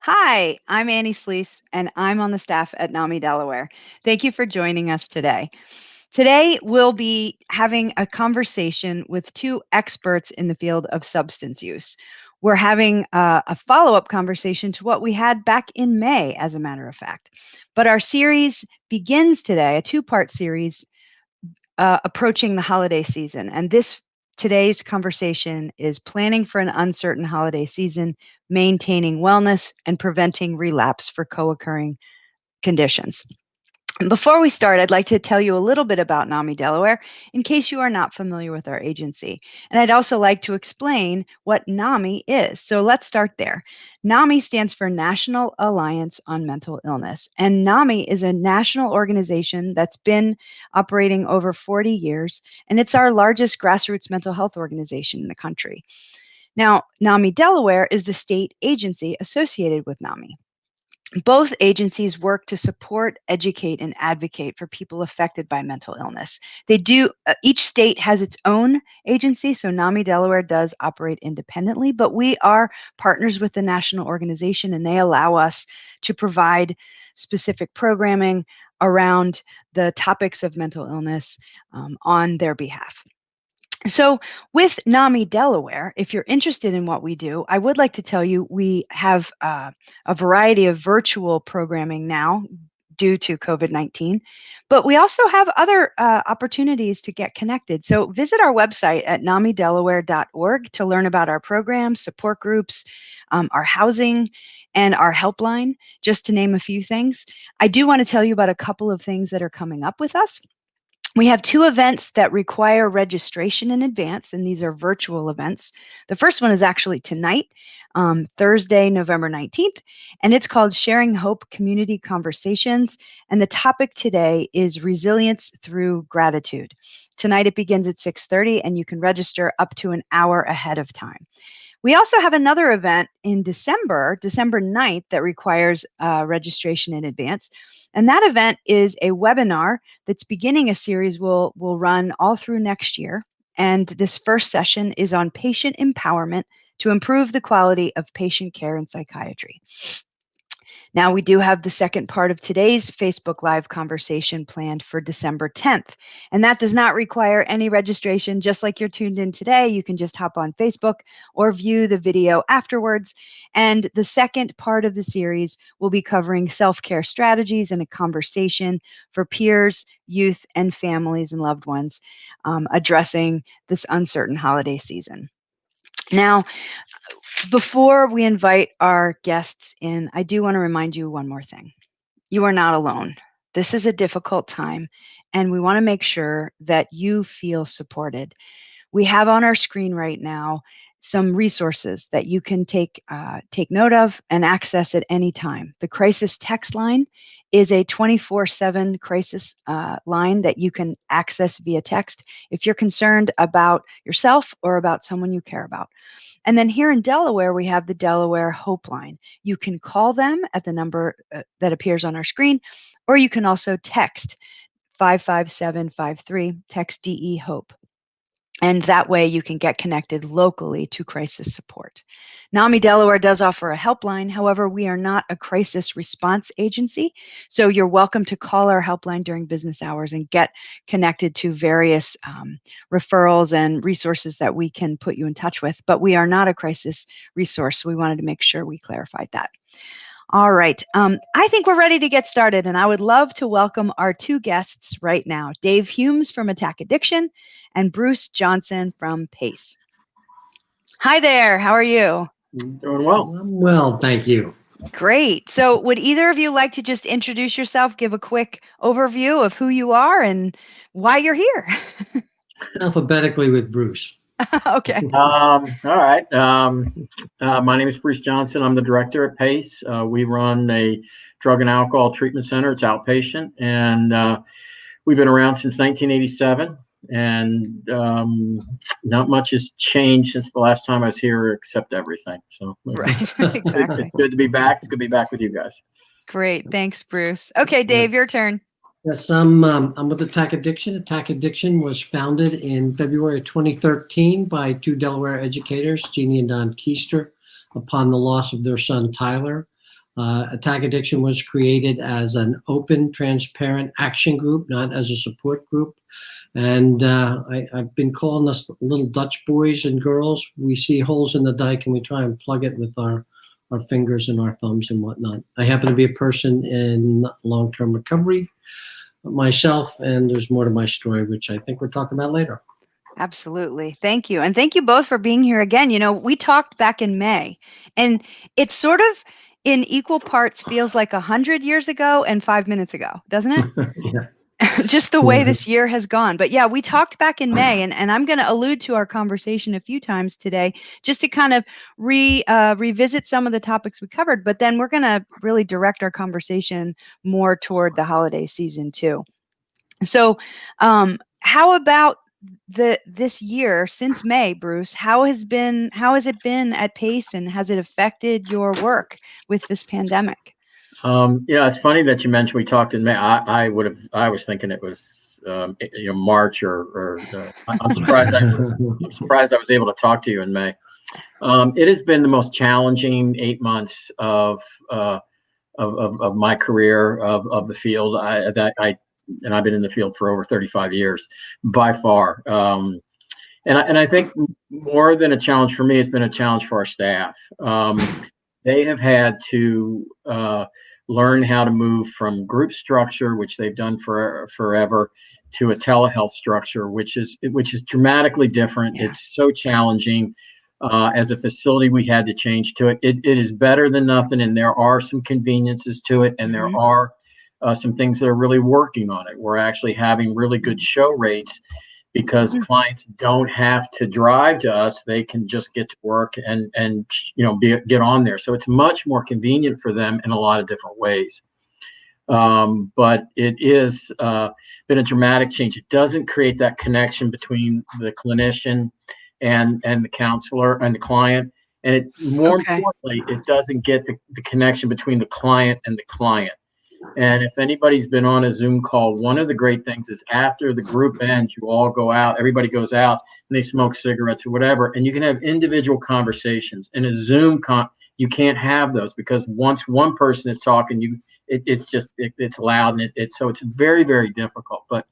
Hi, I'm Annie Sleece, and I'm on the staff at NAMI Delaware. Thank you for joining us today. Today, we'll be having a conversation with two experts in the field of substance use. We're having a follow up conversation to what we had back in May, as a matter of fact. But our series begins today, a two-part series approaching the holiday season. And today's conversation is planning for an uncertain holiday season, maintaining wellness, and preventing relapse for co-occurring conditions. Before we start, I'd like to tell you a little bit about NAMI Delaware in case you are not familiar with our agency. And I'd also like to explain what NAMI is. So let's start there. NAMI stands for National Alliance on Mental Illness. And NAMI is a national organization that's been operating over 40 years, and it's our largest grassroots mental health organization in the country. Now, NAMI Delaware is the state agency associated with NAMI. Both agencies work to support, educate, and advocate for people affected by mental illness. Each state has its own agency, so NAMI Delaware does operate independently, but we are partners with the national organization, and they allow us to provide specific programming around the topics of mental illness on their behalf. So, with NAMI Delaware, if you're interested in what we do, I would like to tell you we have a variety of virtual programming now due to COVID-19, but we also have other opportunities to get connected. So, visit our website at namidelaware.org to learn about our programs, support groups, our housing, and our helpline, just to name a few things. I do want to tell you about a couple of things that are coming up with us. We have two events that require registration in advance, and these are virtual events. The first one is actually tonight, Thursday, November 19th, and it's called Sharing Hope Community Conversations. And the topic today is resilience through gratitude. Tonight it begins at 6:30, and you can register up to an hour ahead of time. We also have another event in December 9th, that requires registration in advance. And that event is a webinar that's beginning a series will run all through next year. And this first session is on patient empowerment to improve the quality of patient care in psychiatry. Now, we do have the second part of today's Facebook Live conversation planned for December 10th, and that does not require any registration. Just like you're tuned in today, you can just hop on Facebook or view the video afterwards. And the second part of the series will be covering self-care strategies and a conversation for peers, youth, and families and loved ones, addressing this uncertain holiday season. Now, before we invite our guests in, I do want to remind you one more thing. You are not alone. This is a difficult time, and we want to make sure that you feel supported. We have on our screen right now some resources that you can take note of and access at any time. The crisis text line is a 24/7 crisis line that you can access via text if you're concerned about yourself or about someone you care about. And then here in Delaware, we have the Delaware Hope Line. You can call them at the number that appears on our screen, or you can also text 55753, text DE Hope. And that way you can get connected locally to crisis support. NAMI Delaware does offer a helpline. However, we are not a crisis response agency. So you're welcome to call our helpline during business hours and get connected to various referrals and resources that we can put you in touch with. But we are not a crisis resource. So we wanted to make sure we clarified that. All right. I think we're ready to get started, and I would love to welcome our two guests right now, Dave Humes from Attack Addiction and Bruce Johnson from PACE. Hi there. How are you? Doing well. I'm well, thank you. Great. So would either of you like to just introduce yourself, give a quick overview of who you are and why you're here? Alphabetically with Bruce. Okay. All right. My name is Bruce Johnson. I'm the director at PACE. We run a drug and alcohol treatment center. It's outpatient, and we've been around since 1987. And not much has changed since the last time I was here, except everything. So Right. Exactly. It's good to be back. It's good to be back with you guys. Great. Thanks, Bruce. Okay, Dave, your turn. Yes, I'm with Attack Addiction. Attack Addiction was founded in February 2013 by two Delaware educators, Jeannie and Don Keister, upon the loss of their son, Tyler. Attack Addiction was created as an open, transparent action group, not as a support group. And I've been calling us little Dutch boys and girls. We see holes in the dike and we try and plug it with our fingers and our thumbs and whatnot. I happen to be a person in long-term recovery myself, and there's more to my story, which I think we're talking about later. Absolutely. Thank you. And thank you both for being here again. We talked back in May, and it's sort of in equal parts feels like 100 years ago and 5 minutes ago, doesn't it? Yeah. Just the way this year has gone. But yeah, we talked back in May, and I'm going to allude to our conversation a few times today just to kind of revisit some of the topics we covered. But then we're going to really direct our conversation more toward the holiday season too. So, how about this year since May, Bruce? How has it been at Pace, and has it affected your work with this pandemic? Yeah, it's funny that you mentioned we talked in May. I was thinking it was March or I'm surprised I was able to talk to you in May. It has been the most challenging 8 months of my career of the field. And I've been in the field for over 35 years by far. And I think more than a challenge for me, it's been a challenge for our staff. They have had to learn how to move from group structure, which they've done forever, to a telehealth structure, which is dramatically different. Yeah. It's so challenging. As a facility, we had to change to it. It is better than nothing, and there are some conveniences to it, and there are some things that are really working on it. We're actually having really good show rates because clients don't have to drive to us; they can just get to work and get on there. So it's much more convenient for them in a lot of different ways. But it is been a dramatic change. It doesn't create that connection between the clinician and the counselor and the client. And importantly, it doesn't get the connection between the client and the client. And if anybody's been on a Zoom call, one of the great things is after the group ends, you all go out, everybody goes out and they smoke cigarettes or whatever, and you can have individual conversations. In a Zoom you can't have those because once one person is talking, it's loud and so it's very, very difficult. But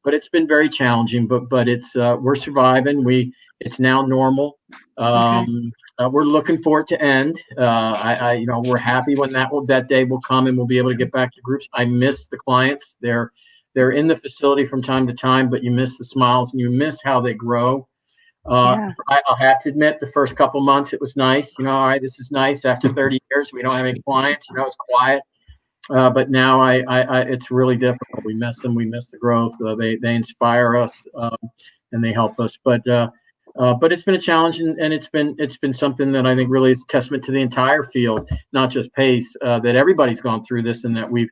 it's been very challenging. But it's we're surviving. It's now normal. We're looking for it to end. We're happy when that day will come and we'll be able to get back to groups. I miss the clients. They're in the facility from time to time, but you miss the smiles and you miss how they grow. I'll have to admit, the first couple months it was nice. All right, this is nice. After 30 years, we don't have any clients. It's quiet. But now it's really difficult. We miss them. We miss the growth. They inspire us and they help us. But it's been a challenge, and it's been something that I think really is a testament to the entire field, not just Pace, that everybody's gone through this and that we've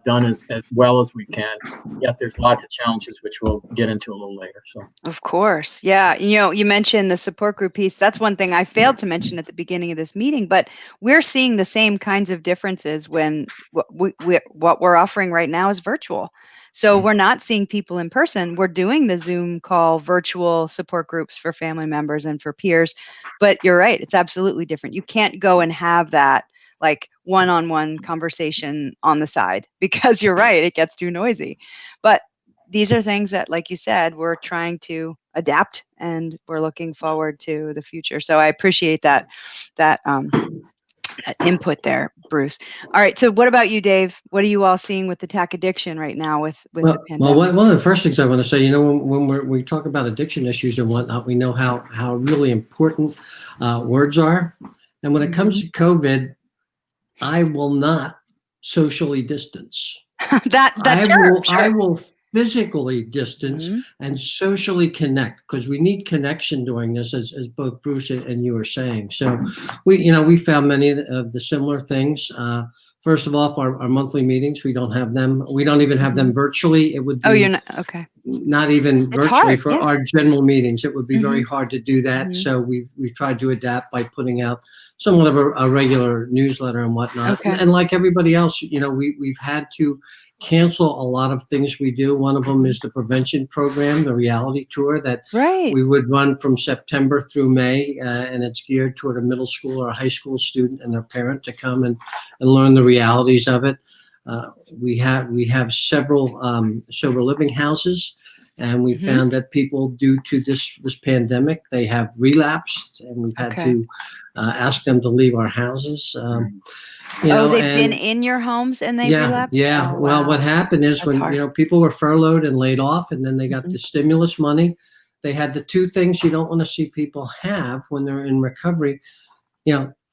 done as well as we can. Yet there's lots of challenges, which we'll get into a little later. So, of course, yeah. You mentioned the support group piece. That's one thing I failed to mention at the beginning of this meeting, but we're seeing the same kinds of differences when what we're offering right now is virtual. So we're not seeing people in person. We're doing the Zoom call virtual support groups for family members and for peers. But you're right, it's absolutely different. You can't go and have that like one-on-one conversation on the side because you're right, it gets too noisy. But these are things that, like you said, we're trying to adapt and we're looking forward to the future. So I appreciate that input there, Bruce. All right. So what about you, Dave? What are you all seeing with attack addiction right now with the pandemic? Well, one of the first things I want to say, when we talk about addiction issues and whatnot, we know how really important words are. And when it comes to COVID, I will not socially distance. I will physically distance and socially connect because we need connection during this, as both Bruce and you were saying. So we found many of the similar things. First of all, our monthly meetings, we don't have them. We don't even have them virtually. It would be you're not okay. Not even It's virtually hard, for our general meetings. It would be very hard to do that. Mhm. So we've tried to adapt by putting out somewhat of a regular newsletter and whatnot. Okay. And like everybody else, we've had to cancel a lot of things we do. One of them is the prevention program, the reality tour that Right. we would run from September through May, and it's geared toward a middle school or a high school student and their parent to come and learn the realities of it. We have several sober living houses, and we found that people, due to this pandemic, they have relapsed, and we've had to ask them to leave our houses. They've been in your homes and they relapsed? Yeah. Oh, Well, what wow. happened is That's when, hard. people were furloughed and laid off, and then they got the stimulus money, they had the two things you don't want to see people have when they're in recovery,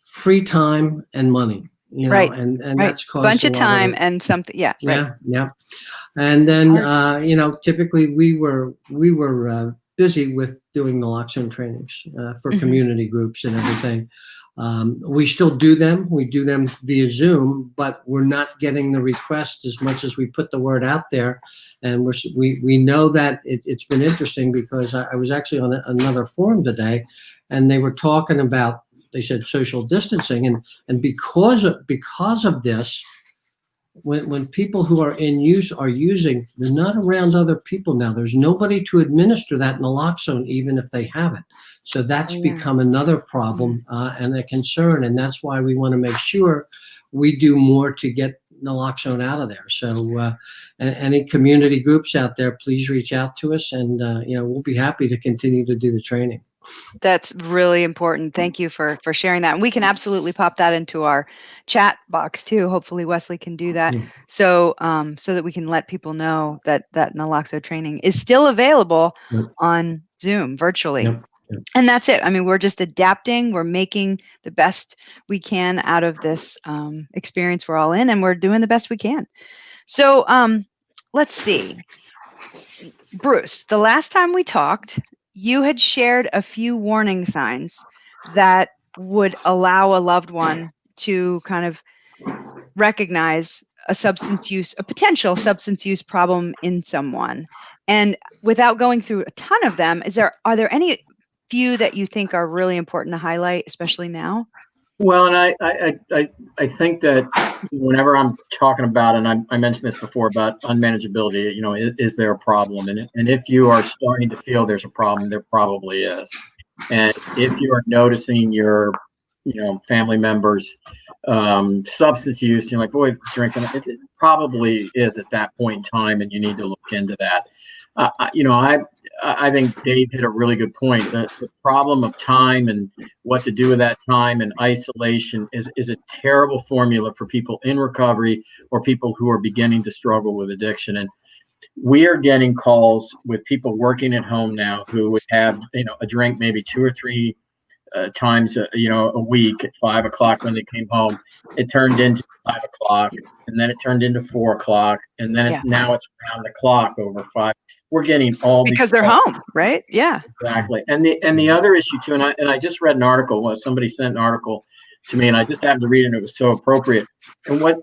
free time and money, Right. and Right. that's caused Bunch a of lot time of, and something. Yeah. Right. yeah. And then, Hard. typically we were busy with doing naloxone trainings for community groups and everything. We still do them. We do them via Zoom, but we're not getting the request as much as we put the word out there. And we know that it's been interesting, because I was actually on another forum today, and they were talking about, they said social distancing, and because of this, when people who are in use are using, they're not around other people now. There's nobody to administer that naloxone, even if they have it. So that's become another problem and a concern. And that's why we want to make sure we do more to get naloxone out of there. So any community groups out there, please reach out to us, and we'll be happy to continue to do the training. That's really important. Thank you for sharing that. And we can absolutely pop that into our chat box too. Hopefully Wesley can do that. So so that we can let people know that naloxone training is still available on Zoom virtually. Yep. And that's it. I mean, we're just adapting. We're making the best we can out of this experience we're all in, and we're doing the best we can. So let's see. Bruce, the last time we talked, you had shared a few warning signs that would allow a loved one to kind of recognize a potential substance use problem in someone. And without going through a ton of them, are there any few that you think are really important to highlight, especially now? Well, and I think that whenever I'm talking about, and I mentioned this before about unmanageability, is there a problem? And if you are starting to feel there's a problem, there probably is. And if you are noticing your, family members substance use, you're like, boy, drinking, it probably is at that point in time, and you need to look into that. I think Dave hit a really good point. The problem of time and what to do with that time and isolation is a terrible formula for people in recovery or people who are beginning to struggle with addiction. And we are getting calls with people working at home now who would have, a drink maybe 2 or 3 times, a week at 5 o'clock when they came home. It turned into 5 o'clock, and then it turned into 4 o'clock, and then now it's around the clock over 5. We're getting all these because they're home, right? Yeah, exactly. And the other issue too, and I just read an article. Somebody sent an article to me, and I just happened to read it, and it was so appropriate. And what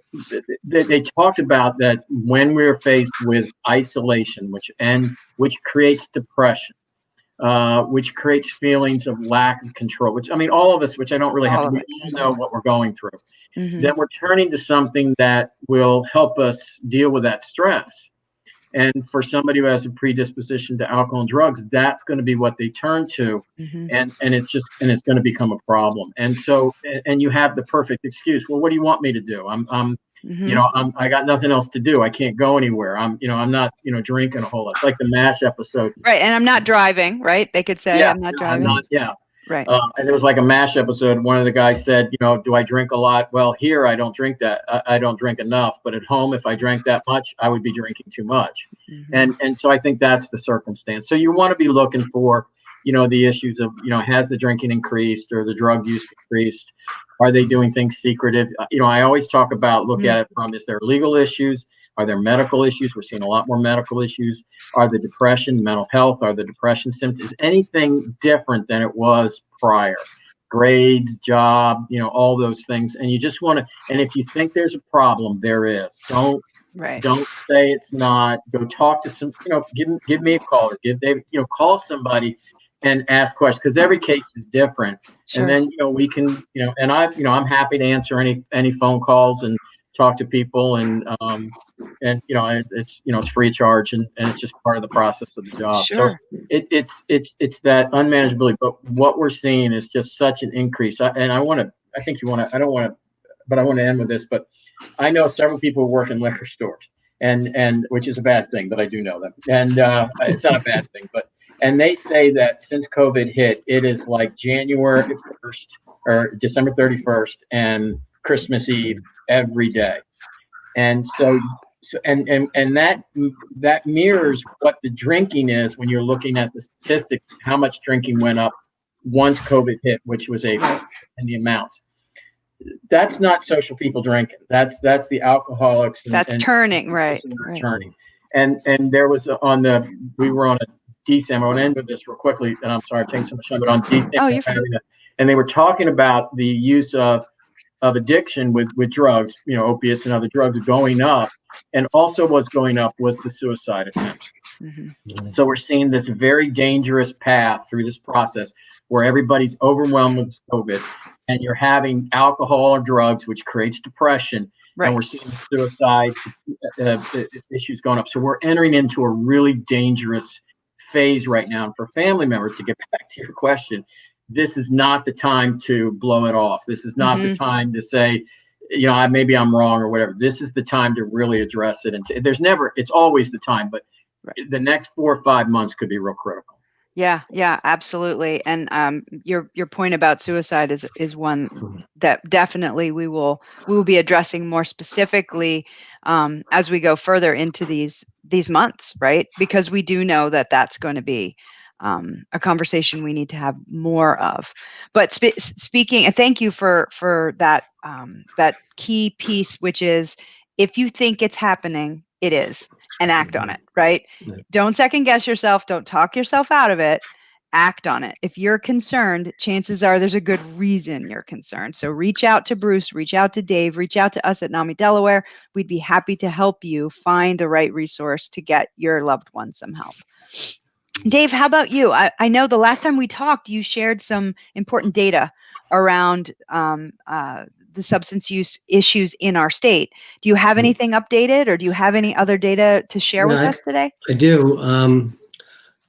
they talked about, that when we're faced with isolation, which creates depression, which creates feelings of lack of control, which, I mean, all of us, which I don't really have to, we all know what we're going through. Then we're turning to something that will help us deal with that stress. And for somebody who has a predisposition to alcohol and drugs, that's going to be what they turn to. And it's going to become a problem. And so, and you have the perfect excuse. Well, what do you want me to do? I got nothing else to do. I can't go anywhere. I'm not, drinking a whole lot. It's like the MASH episode. Right. And I'm not driving, right? They could say, I'm not driving. Right. And there was like a MASH episode. One of the guys said, do I drink a lot? Well, here I don't drink that. I don't drink enough. But at home, if I drank that much, I would be drinking too much. And so I think that's the circumstance. So you want to be looking for, the issues of, has the drinking increased or the drug use increased? Are they doing things secretive? I always talk about, look at it from, is there legal issues? Are there medical issues? We're seeing a lot more medical issues. Are the depression, mental health, are the depression symptoms anything different than it was prior? Grades, job, all those things. And you just want to, and if you think there's a problem, there is. Don't say it's not. Go talk to some, give me a call, or give Dave, call somebody and ask questions, because every case is different. Sure. And then, we can, and I'm happy to answer any phone calls and talk to people, and it's free of charge, and it's just part of the process of the job. Sure. So it's that unmanageability. But what we're seeing is just such an increase. I think you want to. I don't want to, but I want to end with this. But I know several people who work in liquor stores, and which is a bad thing, but I do know them, and it's not a bad thing, but. And they say that since COVID hit, it is like January 1st or December 31st and Christmas Eve every day. And so that mirrors what the drinking is when you're looking at the statistics, how much drinking went up once COVID hit, which was in the amounts. That's not social people drinking. That's the alcoholics. That's turning, right? Turning. And there was we were on a DSAM. I want to end with this real quickly, and I'm sorry I'm taking so much time, but on DSAM, and they were talking about the use of addiction with drugs, opiates and other drugs going up, and also what's going up was the suicide attempts. Mm-hmm. So we're seeing this very dangerous path through this process where everybody's overwhelmed with COVID, and you're having alcohol or drugs, which creates depression. Right. And we're seeing suicide issues going up. So we're entering into a really dangerous phase right now. And for family members, to get back to your question, this is not the time to blow it off. This is not the time to say, maybe I'm wrong or whatever. This is the time to really address it. And it's always the time, but the next 4 or 5 months could be real critical. Yeah, absolutely. And your point about suicide is one that definitely we will be addressing more specifically as we go further into these months, right? Because we do know that that's going to be a conversation we need to have more of. But speaking, and thank you for that that key piece, which is if you think it's happening, it is. And act on it, right? Don't second guess yourself. Don't talk yourself out of it. Act on it. If you're concerned, chances are there's a good reason you're concerned. So reach out to Bruce, reach out to Dave, reach out to us at NAMI Delaware. We'd be happy to help you find the right resource to get your loved one some help. Dave, how about you? I know the last time we talked, you shared some important data around the substance use issues in our state. Do you have anything updated, or do you have any other data to share with us today? I do.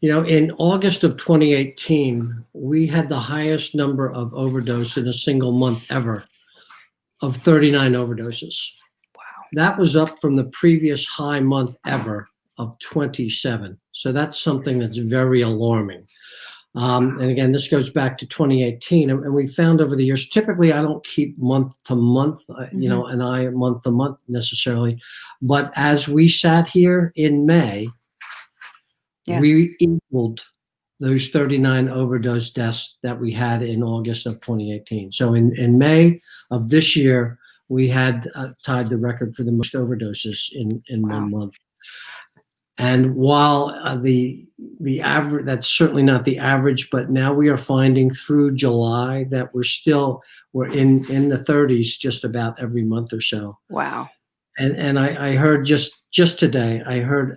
In August of 2018, we had the highest number of overdose in a single month ever of 39 overdoses. Wow. That was up from the previous high month ever of 27. So that's something that's very alarming. And again, this goes back to 2018, and we found over the years, typically I don't keep month to month, and I month to month necessarily, but as we sat here in May, we equaled those 39 overdose deaths that we had in August of 2018. So in May of this year, we had tied the record for the most overdoses in 1 month. And while the average, that's certainly not the average, but now we are finding through July that we're in the 30s just about every month or so. Wow. And I heard just today, I heard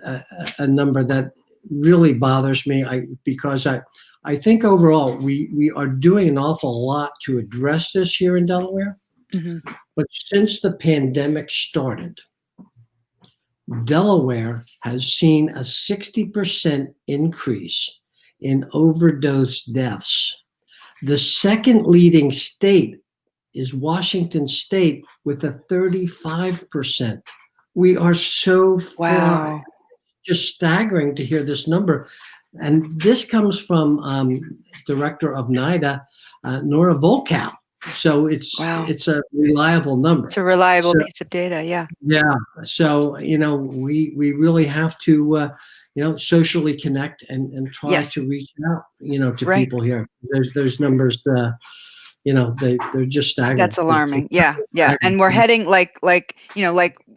a number that really bothers me because I think overall we are doing an awful lot to address this here in Delaware. Mm-hmm. But since the pandemic started, Delaware has seen a 60% increase in overdose deaths. The second leading state is Washington State with a 35%. We are so far. Wow. Just staggering to hear this number. And this comes from Director of NIDA, Nora Volkow. So it's a reliable number. It's a reliable piece of data, yeah. Yeah. So, we really have to, socially connect and try to reach out, to people here. Those numbers, they're just staggering. That's alarming. Yeah. And we're heading like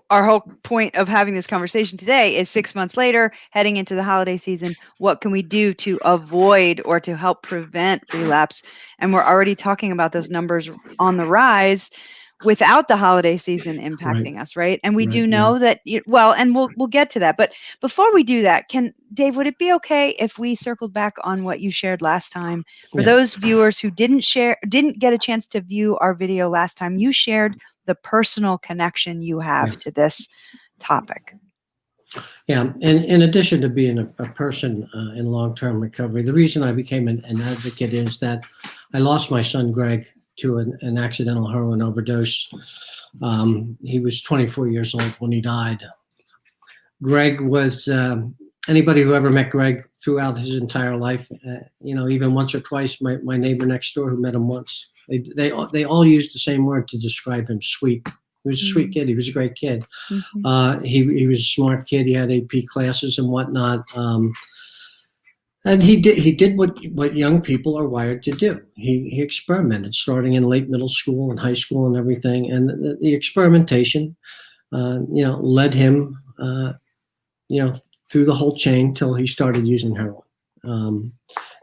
our whole point of having this conversation today is 6 months later, heading into the holiday season. What can we do to avoid or to help prevent relapse? And we're already talking about those numbers on the rise. without the holiday season Right. impacting us, right? And we Right. do Yeah. know that, well, and we'll get to that. But before we do that, Dave, would it be okay if we circled back on what you shared last time? For Yeah. those viewers who didn't get a chance to view our video last time, you shared the personal connection you have Yeah. to this topic. Yeah, and in addition to being a person in long-term recovery, the reason I became an advocate is that I lost my son Greg to an accidental heroin overdose. He was 24 years old when he died. Greg was anybody who ever met Greg throughout his entire life, even once or twice. My neighbor next door who met him once, they all used the same word to describe him: sweet. He was a sweet kid. He was a great kid. Mm-hmm. He was a smart kid. He had AP classes and whatnot. And he did what young people are wired to do. He experimented, starting in late middle school and high school and everything. And the experimentation, led him, through the whole chain till he started using heroin.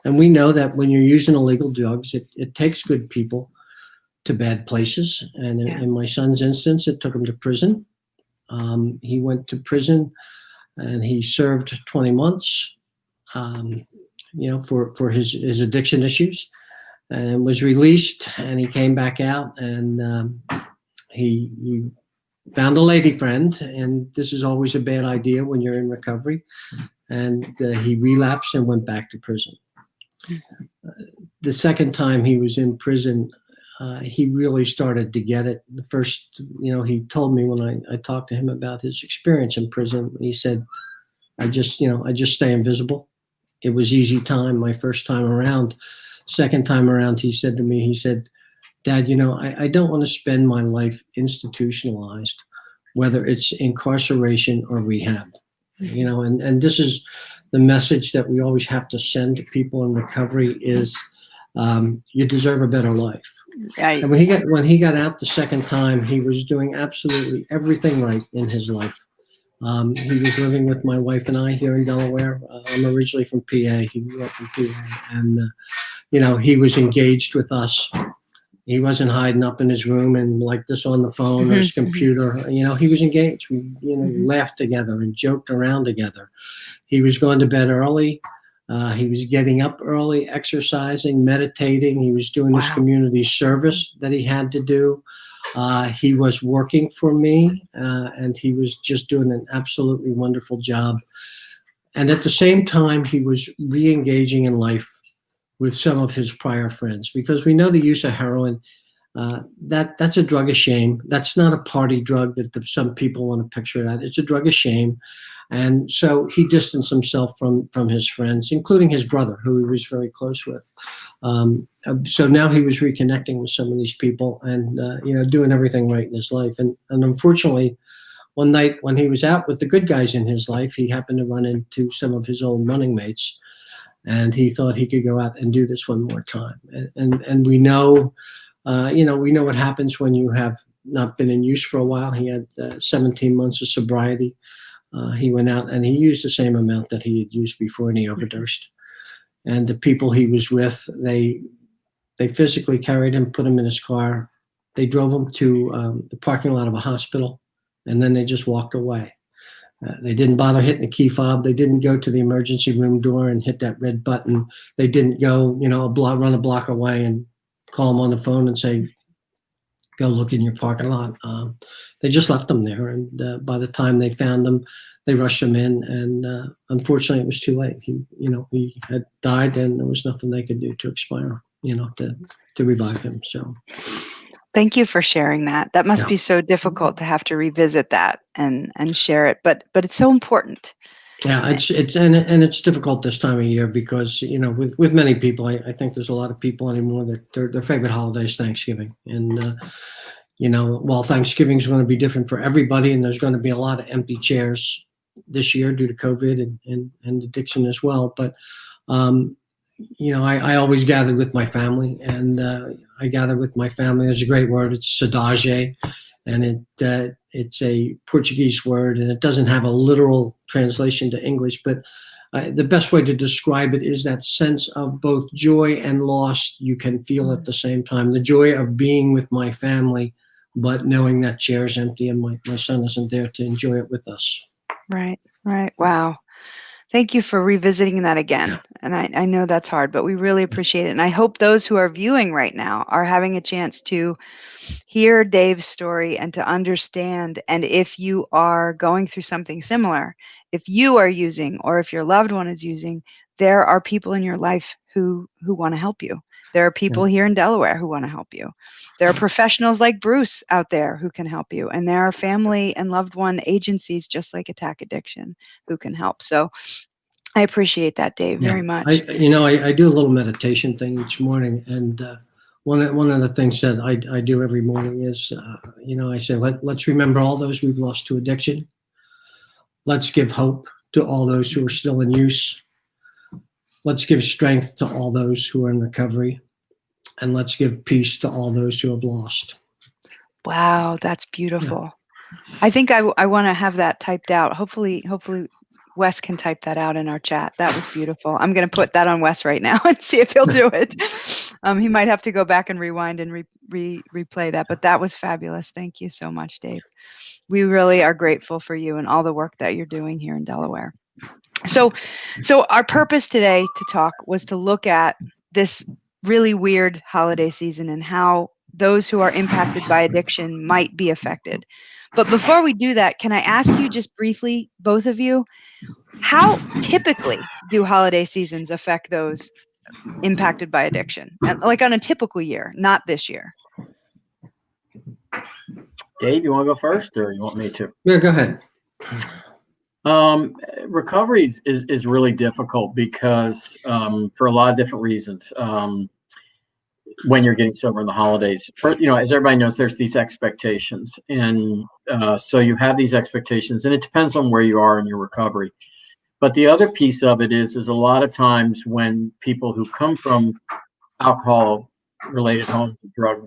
And we know that when you're using illegal drugs, it takes good people to bad places. And in my son's instance, it took him to prison. He went to prison and he served 20 months, for his addiction issues, and was released. And he came back out, and he found a lady friend. And this is always a bad idea when you're in recovery. And he relapsed and went back to prison. The second time he was in prison, he really started to get it. The first, he told me when I talked to him about his experience in prison, he said, I just stay invisible. It was easy time my first time around. Second time around, he said to me, Dad, I don't want to spend my life institutionalized, whether it's incarceration or rehab. And this is the message that we always have to send to people in recovery is, you deserve a better life. Right. And when he got out the second time, he was doing absolutely everything right in his life. He was living with my wife and I here in Delaware. I'm originally from PA. He grew up in PA, and he was engaged with us. He wasn't hiding up in his room and like this on the phone or his computer. He was engaged. We laughed together and joked around together. He was going to bed early. He was getting up early, exercising, meditating. He was doing his community service that he had to do. He was working for me, and he was just doing an absolutely wonderful job. And at the same time, he was re-engaging in life with some of his prior friends, because we know the use of heroin, that's a drug of shame. That's not a party drug that some people want to picture that. It's a drug of shame. And so he distanced himself from his friends, including his brother, who he was very close with. So now he was reconnecting with some of these people and, doing everything right in his life. And unfortunately, one night when he was out with the good guys in his life, he happened to run into some of his old running mates. And he thought he could go out and do this one more time. And we know, we know what happens when you have not been in use for a while. He had 17 months of sobriety. He went out and he used the same amount that he had used before, and he overdosed. And the people he was with, they physically carried him, put him in his car. They drove him to the parking lot of a hospital, and then they just walked away. They didn't bother hitting the key fob. They didn't go to the emergency room door and hit that red button. They didn't go, run a block away and call him on the phone and say, go look in your parking lot. They just left them there. And by the time they found them, they rushed him in. And unfortunately, it was too late. He had died, and there was nothing they could do to expire, to revive him. So. Thank you for sharing that. That must be so difficult to have to revisit that and share it, but it's so important. Yeah, it's difficult this time of year because with many people, I think there's a lot of people anymore that their favorite holiday is Thanksgiving, and while Thanksgiving is going to be different for everybody, and there's going to be a lot of empty chairs this year due to COVID and addiction as well, but I always gathered with my family, and I gather with my family. There's a great word. It's saudade, and it's a Portuguese word, and it doesn't have a literal translation to English. But the best way to describe it is that sense of both joy and loss you can feel at the same time. The joy of being with my family but knowing that chair is empty and my son isn't there to enjoy it with us. Right. Wow. Thank you for revisiting that again. Yeah. And I know that's hard, but we really appreciate it. And I hope those who are viewing right now are having a chance to hear Dave's story and to understand. And if you are going through something similar, if you are using or if your loved one is using, there are people in your life who want to help you. There are people here in Delaware who want to help you. There are professionals like Bruce out there who can help you. And there are family and loved one agencies just like Attack Addiction who can help. So I appreciate that, Dave, very much. I do a little meditation thing each morning, and one of the things that I do every morning is, I say, let's remember all those we've lost to addiction. Let's give hope to all those who are still in use. Let's give strength to all those who are in recovery, and let's give peace to all those who have lost. Wow, that's beautiful. Yeah. I think I want to have that typed out. Hopefully Wes can type that out in our chat. That was beautiful. I'm going to put that on Wes right now and see if he'll do it. He might have to go back and rewind and replay that, but that was fabulous. Thank you so much, Dave. We really are grateful for you and all the work that you're doing here in Delaware. So our purpose today to talk was to look at this really weird holiday season and how those who are impacted by addiction might be affected. But before we do that, can I ask you just briefly, both of you, how typically do holiday seasons affect those impacted by addiction? Like on a typical year, not this year. Dave, you want to go first or you want me to? Yeah, go ahead. Recovery is really difficult because for a lot of different reasons. When you're getting sober in the holidays, as everybody knows, there's these expectations, and so you have these expectations, and it depends on where you are in your recovery. But the other piece of it is a lot of times when people who come from alcohol-related homes,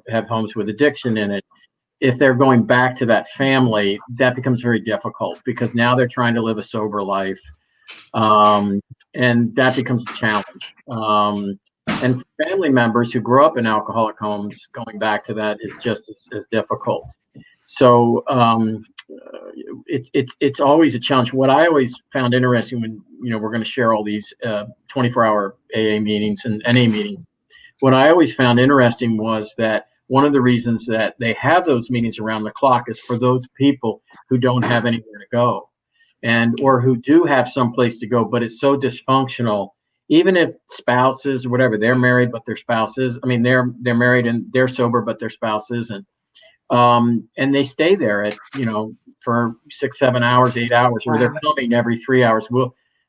have homes with addiction in it, if they're going back to that family, that becomes very difficult because now they're trying to live a sober life, and that becomes a challenge. And for family members who grew up in alcoholic homes, going back to that is just as difficult. So it's always a challenge. What I always found interesting when we're going to share all these 24-hour AA meetings and NA meetings, what I always found interesting was that one of the reasons that they have those meetings around the clock is for those people who don't have anywhere to go, or who do have someplace to go, but it's so dysfunctional. Even if spouses or whatever, they're married, but their spouses, they're married and they're sober, but their spouse isn't. And they stay there for 6, 7 hours, 8 hours, or they're coming every 3 hours.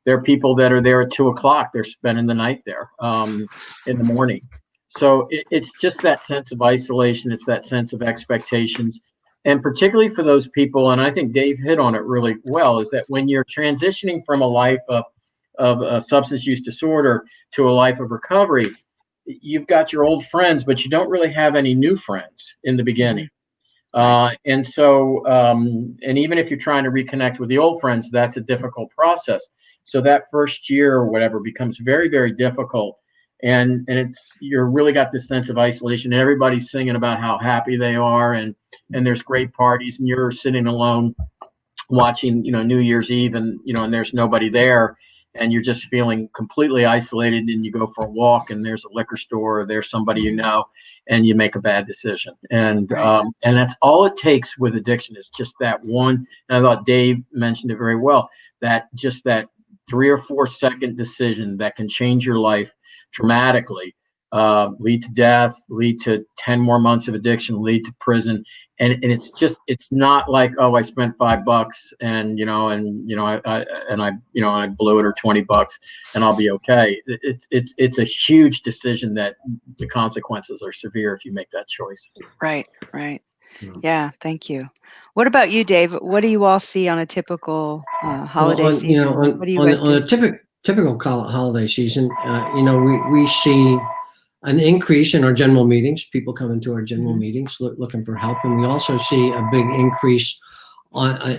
There are people that are there at 2:00. They're spending the night there in the morning. So it's just that sense of isolation. It's that sense of expectations. And particularly for those people, and I think Dave hit on it really well, is that when you're transitioning from a life of a substance use disorder to a life of recovery, you've got your old friends, but you don't really have any new friends in the beginning. And so, and even if you're trying to reconnect with the old friends, that's a difficult process. So that first year or whatever becomes very, very difficult. And you're really got this sense of isolation. Everybody's singing about how happy they are, and there's great parties, and you're sitting alone watching, New Year's Eve, and there's nobody there, and you're just feeling completely isolated. And you go for a walk, and there's a liquor store, or there's somebody and you make a bad decision. And that's all it takes with addiction is just that one. And I thought Dave mentioned it very well. That 3 or 4 second decision that can change your life dramatically, lead to death, lead to 10 more months of addiction, lead to prison. And it's not like, oh, I spent $5 and I blew it, or $20 and I'll be okay. It's a huge decision that the consequences are severe if you make that choice. Right. Yeah. Thank you. What about you, Dave? What do you all see on a typical holiday season? What do you guys do? On a typical holiday season, we see an increase in our general meetings. People come into our general meetings looking for help, and we also see a big increase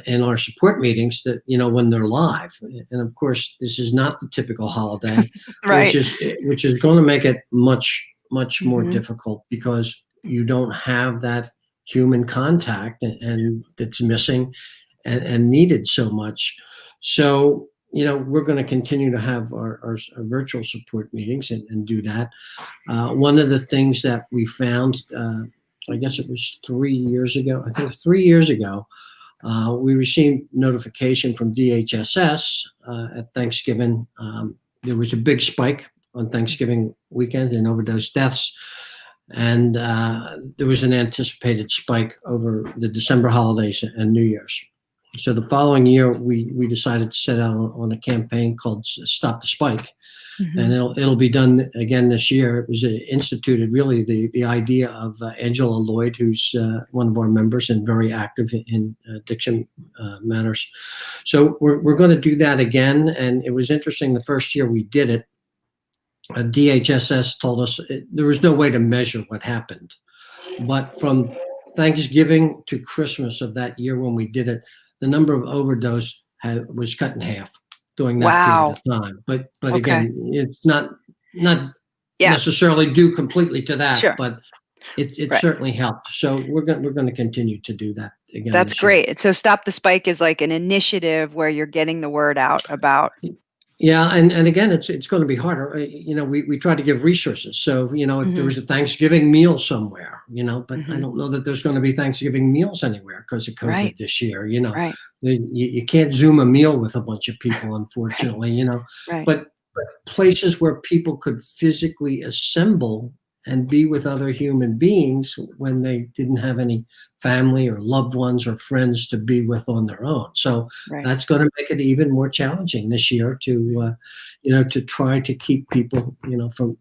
in our support meetings that when they're live. And of course, this is not the typical holiday, right? which is going to make it much more difficult because you don't have that human contact, and that's missing and needed so much. So, we're going to continue to have our virtual support meetings and do that. One of the things that we found, I guess it was 3 years ago, I think 3 years ago, we received notification from DHSS at Thanksgiving. There was a big spike on Thanksgiving weekend in overdose deaths, and there was an anticipated spike over the December holidays and New Year's. So the following year, we decided to set out on a campaign called Stop the Spike. Mm-hmm. And it'll be done again this year. It was instituted, really, the idea of Angela Lloyd, who's one of our members and very active in addiction matters. So we're going to do that again. And it was interesting, the first year we did it, DHSS told us there was no way to measure what happened. But from Thanksgiving to Christmas of that year when we did it, the number of overdose was cut in half during that period of time. But Okay. again, it's not necessarily due completely to that, Sure. but it Right. certainly helped. So we're going to continue to do that again. That's this year. great. So Stop the Spike is like an initiative where you're getting the word out about. Yeah, and again, it's going to be harder. We try to give resources. So, if there was a Thanksgiving meal somewhere, but I don't know that there's going to be Thanksgiving meals anywhere because of COVID this year. Right. You can't Zoom a meal with a bunch of people, unfortunately. Right. But places where people could physically assemble and be with other human beings when they didn't have any family or loved ones or friends to be with on their own. So that's going to make it even more challenging this year to try to keep people,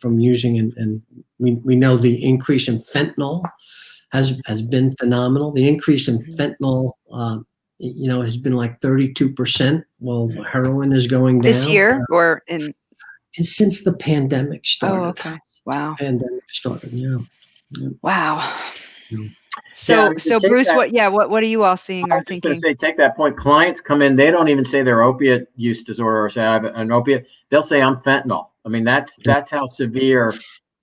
from using. And we know the increase in fentanyl has been phenomenal. The increase in fentanyl, has been like 32%. Well, heroin is going down. This year or in? Since the pandemic started. Oh, okay. Wow. Pandemic started, yeah. Wow. Yeah. So Bruce, what are you all seeing or thinking? I was just going to say, take that point. Clients come in, they don't even say they're opiate use disorder or say I have an opiate. They'll say I'm fentanyl. I mean, that's how severe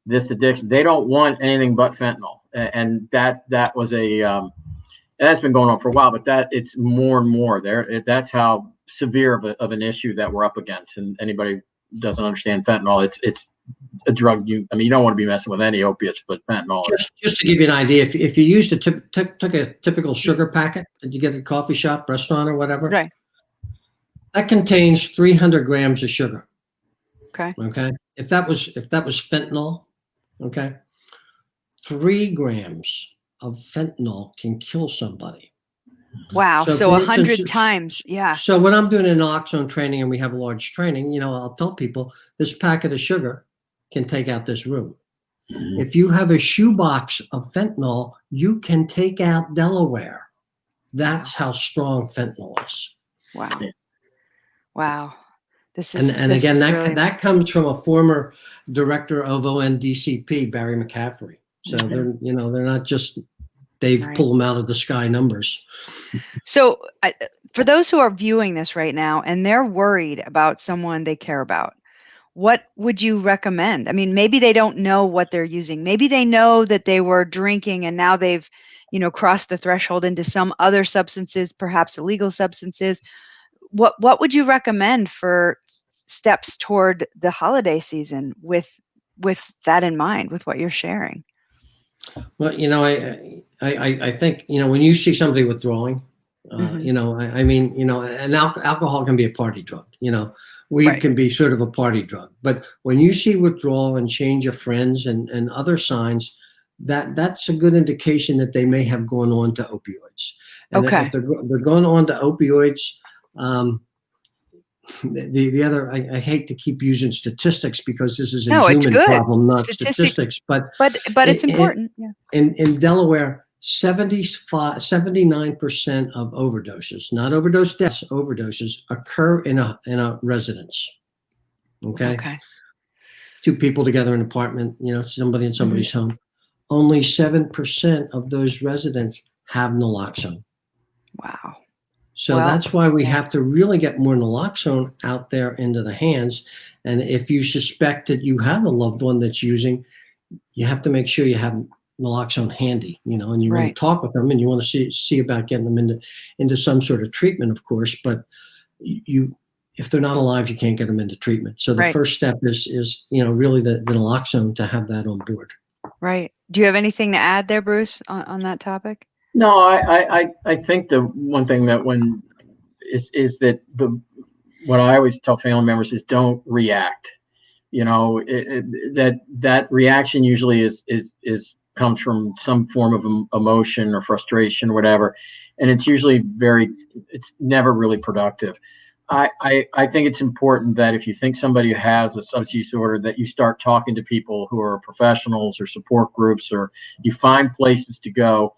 this addiction. They don't want anything but fentanyl, and that was that's been going on for a while, but that it's more and more there. That's how severe of an issue that we're up against. And anybody doesn't understand fentanyl, it's a drug you don't want to be messing with any opiates, but fentanyl. Just to give you an idea, if you used took a typical sugar packet that you get at a coffee shop, restaurant, or whatever, right, that contains 300 grams of sugar. Okay. If that was fentanyl, 3 grams of fentanyl can kill somebody. Wow. So 100 times. Yeah. So when I'm doing an naloxone training and we have a large training, I'll tell people this packet of sugar can take out this room. If you have a shoebox of fentanyl, you can take out Delaware. That's how strong fentanyl is. Wow. This is that comes from a former director of ONDCP, Barry McCaffrey. So they're not just they've pulled them out of the sky numbers. So for those who are viewing this right now and they're worried about someone they care about, what would you recommend? I mean, maybe they don't know what they're using. Maybe they know that they were drinking and now they've, crossed the threshold into some other substances, perhaps illegal substances. What would you recommend for steps toward the holiday season with that in mind, with what you're sharing? Well, I think, when you see somebody withdrawing, and alcohol can be a party drug, weed can be sort of a party drug. But when you see withdrawal and change of friends and other signs, that's a good indication that they may have gone on to opioids. And if they're going on to opioids, the other, I hate to keep using statistics because this is a human problem, not statistics. But it's important. In Delaware, 79% of overdoses, not overdose deaths, overdoses occur in a residence. Okay. 2 people together in an apartment, somebody in somebody's home. Only 7% of those residents have naloxone. Wow. So that's why we have to really get more naloxone out there into the hands. And if you suspect that you have a loved one that's using, you have to make sure you have naloxone handy, and you want to Right. talk with them and you want to see about getting them into some sort of treatment, of course, but you if they're not alive, you can't get them into treatment. So the Right. first step is really the naloxone, to have that on board. Right. Do you have anything to add there, Bruce, on that topic? No, I think the one thing that when is that what I always tell family members is don't react. That reaction usually is comes from some form of emotion or frustration or whatever, and it's never really productive. I think it's important that if you think somebody has a substance use disorder, that you start talking to people who are professionals or support groups, or you find places to go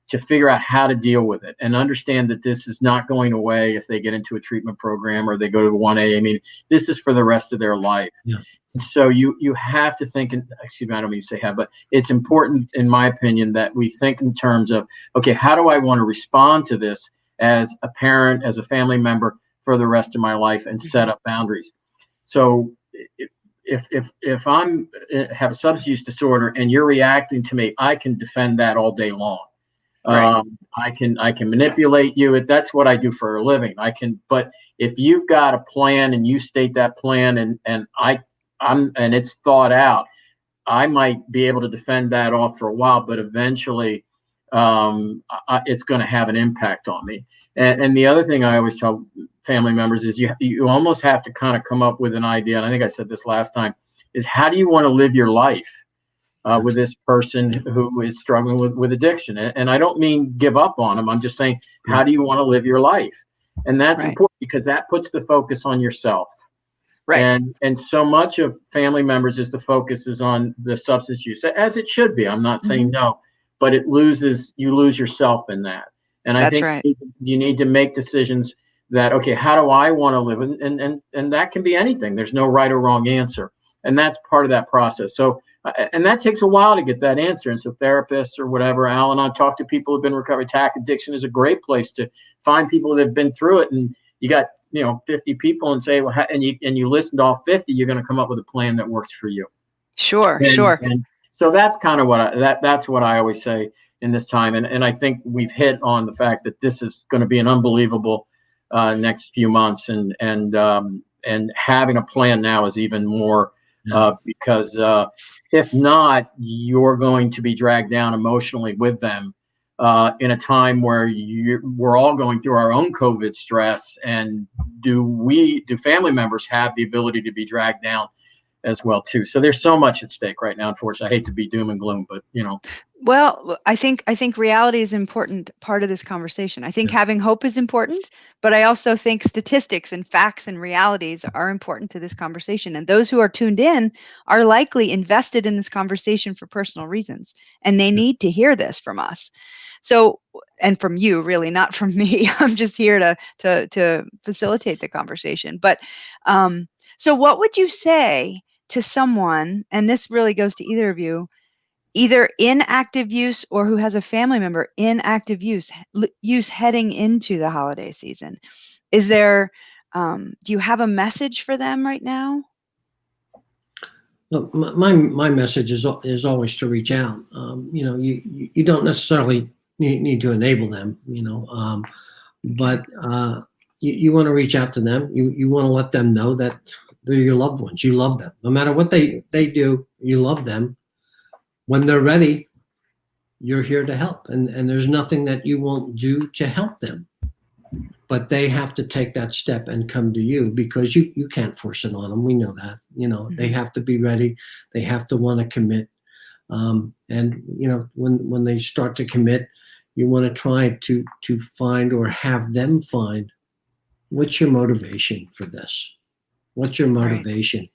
to figure out how to deal with it and understand that this is not going away if they get into a treatment program or they go to 1A. I mean, this is for the rest of their life. Yeah. So you have to think, excuse me, I don't mean to say have, but it's important, in my opinion, that we think in terms of, okay, how do I want to respond to this as a parent, as a family member for the rest of my life, and set up boundaries. So if I'm have a substance use disorder and you're reacting to me, I can defend that all day long. Right. I can manipulate you. That's what I do for a living. But if you've got a plan and you state that plan and it's thought out, I might be able to defend that off for a while, but eventually, it's going to have an impact on me. And the other thing I always tell family members is you almost have to kind of come up with an idea. And I think I said this last time, is how do you want to live your life? With this person who is struggling with addiction. And I don't mean give up on them. I'm just saying, how do you want to live your life? And that's important, because that puts the focus on yourself. Right. And so much of family members is the focus is on the substance use, as it should be. I'm not saying no, but you lose yourself in that. And I That's think right. you need to make decisions that, okay, how do I want to live? And that can be anything. There's no right or wrong answer. And that's part of that process. So, and that takes a while to get that answer. And so therapists or whatever, Al and I talk to people who've been recovered. TAC addiction is a great place to find people that have been through it. And you got, 50 people and say, well, and you listen to all 50, you're going to come up with a plan that works for you. Sure. And so that's kind of that's what I always say in this time. And I think we've hit on the fact that this is going to be an unbelievable next few months, and having a plan now is even more, because if not, you're going to be dragged down emotionally with them in a time where we're all going through our own COVID stress. And do family members have the ability to be dragged down as well too? So there's so much at stake right now. Unfortunately, I hate to be doom and gloom, but Well, I think reality is an important part of this conversation. I think having hope is important, but I also think statistics and facts and realities are important to this conversation. And those who are tuned in are likely invested in this conversation for personal reasons, and they need to hear this from us. So, and from you, really, not from me. I'm just here to facilitate the conversation. But so, what would you say to someone? And this really goes to either of you, either in active use or who has a family member in active use heading into the holiday season. Is there, do you have a message for them right now? Well, my message is always to reach out. You don't necessarily need to enable them, but you want to reach out to them. You want to let them know that they're your loved ones. You love them. No matter what they do, you love them. When they're ready, you're here to help. And there's nothing that you won't do to help them. But they have to take that step and come to you, because you can't force it on them. We know that. They have to be ready. They have to want to commit. And when they start to commit, you want to try to find, or have them find, what's your motivation for this? What's your motivation?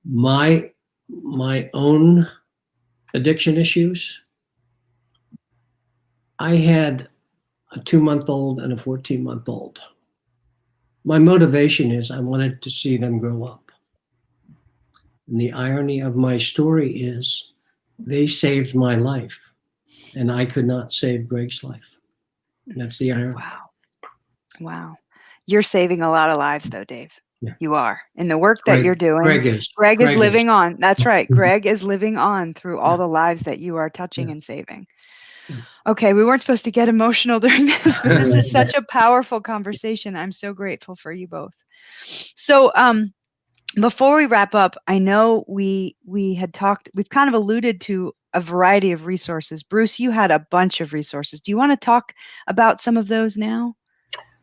Right. My own addiction issues, I had a 2-month-old and a 14-month-old. My motivation is I wanted to see them grow up. And the irony of my story is they saved my life, and I could not save Greg's life. That's the irony. Wow. You're saving a lot of lives, though, Dave. You are in the work that you're doing. Greg is. Greg is Greg living is. on. That's right. Greg is living on through all Yeah. the lives that you are touching Yeah. and saving. Yeah. Okay, we weren't supposed to get emotional during this, but this is such a powerful conversation. I'm so grateful for you both. So, before we wrap up, I know we had talked. We've kind of alluded to a variety of resources. Bruce, you had a bunch of resources. Do you want to talk about some of those now?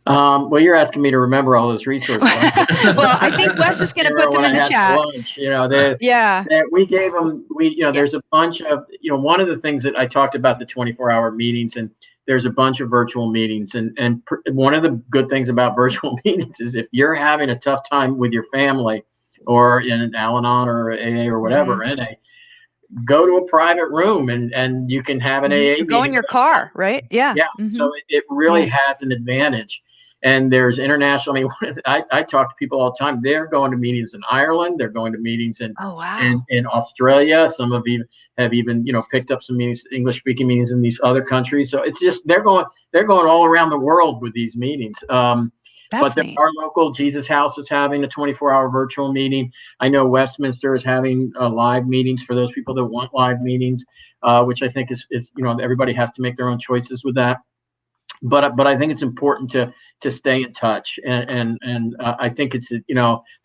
Well, you're asking me to remember all those resources. Well, I think Wes is going to put them When in I the had for chat. lunch, that Yeah. we gave them. Yeah. There's a bunch of, one of the things that I talked about, the 24-hour meetings, and there's a bunch of virtual meetings, and one of the good things about virtual meetings is if you're having a tough time with your family, or in an Al-Anon or AA or whatever, NA, go to a private room and you can have an AA Or go in meeting. your car, right? Yeah. Yeah. So it really Yeah. has an advantage. And there's international. I mean, I talk to people all the time. They're going to meetings in Ireland. They're going to meetings Oh, wow. in Australia. Some of you have even, picked up some meetings, English speaking meetings in these other countries. So it's just, they're going all around the world with these meetings. That's But neat. our local Jesus House is having a 24-hour virtual meeting. I know Westminster is having live meetings for those people that want live meetings, which I think is everybody has to make their own choices with that. But I think it's important to stay in touch, and I think it's,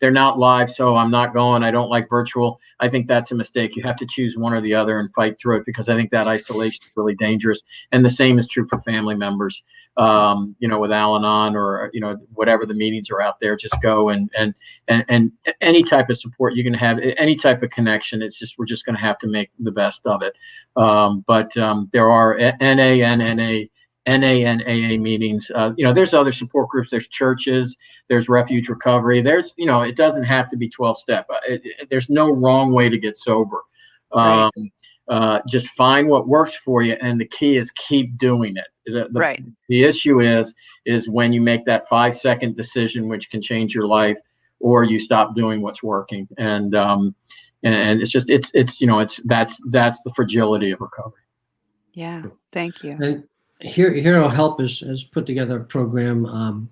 they're not live, so I'm not going. I don't like virtual. I think that's a mistake. You have to choose one or the other and fight through it, because I think that isolation is really dangerous. And the same is true for family members. With Al-Anon, or whatever the meetings are out there, just go and any type of support you can have, any type of connection. It's just, we're just going to have to make the best of it. But there are NA and AA meetings. There's other support groups. There's churches. There's refuge recovery. There's, it doesn't have to be 12-step. There's no wrong way to get sober. Right. Just find what works for you, and the key is keep doing it. Right. The issue is when you make that 5-second decision, which can change your life, or you stop doing what's working. And it's just, that's the fragility of recovery. Yeah. Thank you. And Hero Help has put together a program,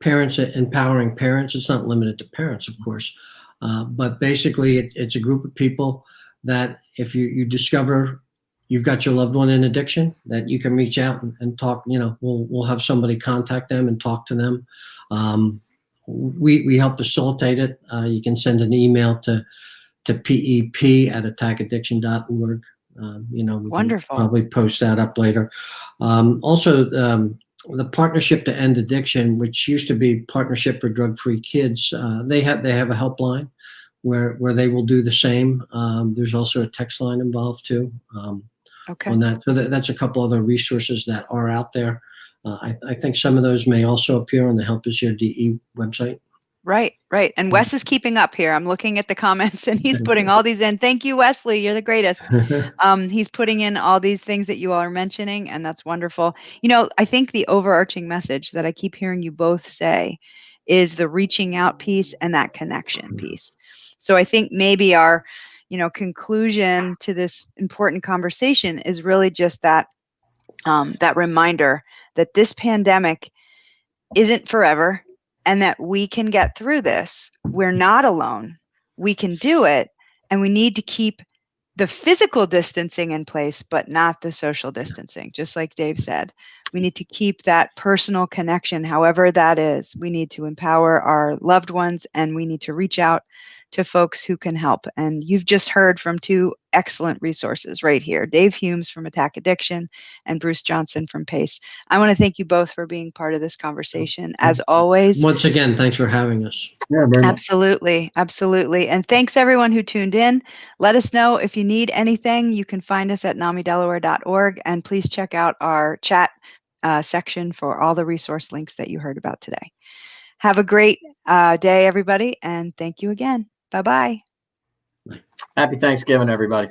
Parents Empowering Parents. It's not limited to parents, of course, but basically it's a group of people that if you discover you've got your loved one in addiction, that you can reach out and talk. We'll have somebody contact them and talk to them. We help facilitate it. You can send an email to pep@attackaddiction.org. We Wonderful. can probably post that up later. Also, the Partnership to End Addiction, which used to be Partnership for Drug-Free Kids, they have a helpline where they will do the same. There's also a text line involved too. Okay. On that, so that's a couple other resources that are out there. I think some of those may also appear on the Help Is Here DE website. Right. And Wes is keeping up here. I'm looking at the comments and he's putting all these in. Thank you, Wesley. You're the greatest. He's putting in all these things that you all are mentioning, and that's wonderful. I think the overarching message that I keep hearing you both say is the reaching out piece and that connection piece. So I think maybe our, conclusion to this important conversation is really just that, that reminder that this pandemic isn't forever, and that we can get through this. We're not alone. We can do it. And we need to keep the physical distancing in place, but not the social distancing. Just like Dave said, we need to keep that personal connection, however that is. We need to empower our loved ones, and we need to reach out to folks who can help. And you've just heard from two excellent resources right here, Dave Humes from Attack Addiction and Bruce Johnson from PACE. I want to thank you both for being part of this conversation. As always, once again, thanks for having us. Yeah, very much. Absolutely. And thanks everyone who tuned in. Let us know if you need anything. You can find us at namidelaware.org, and please check out our chat section for all the resource links that you heard about today. Have a great day, everybody, and thank you again. Bye-bye. Happy Thanksgiving, everybody.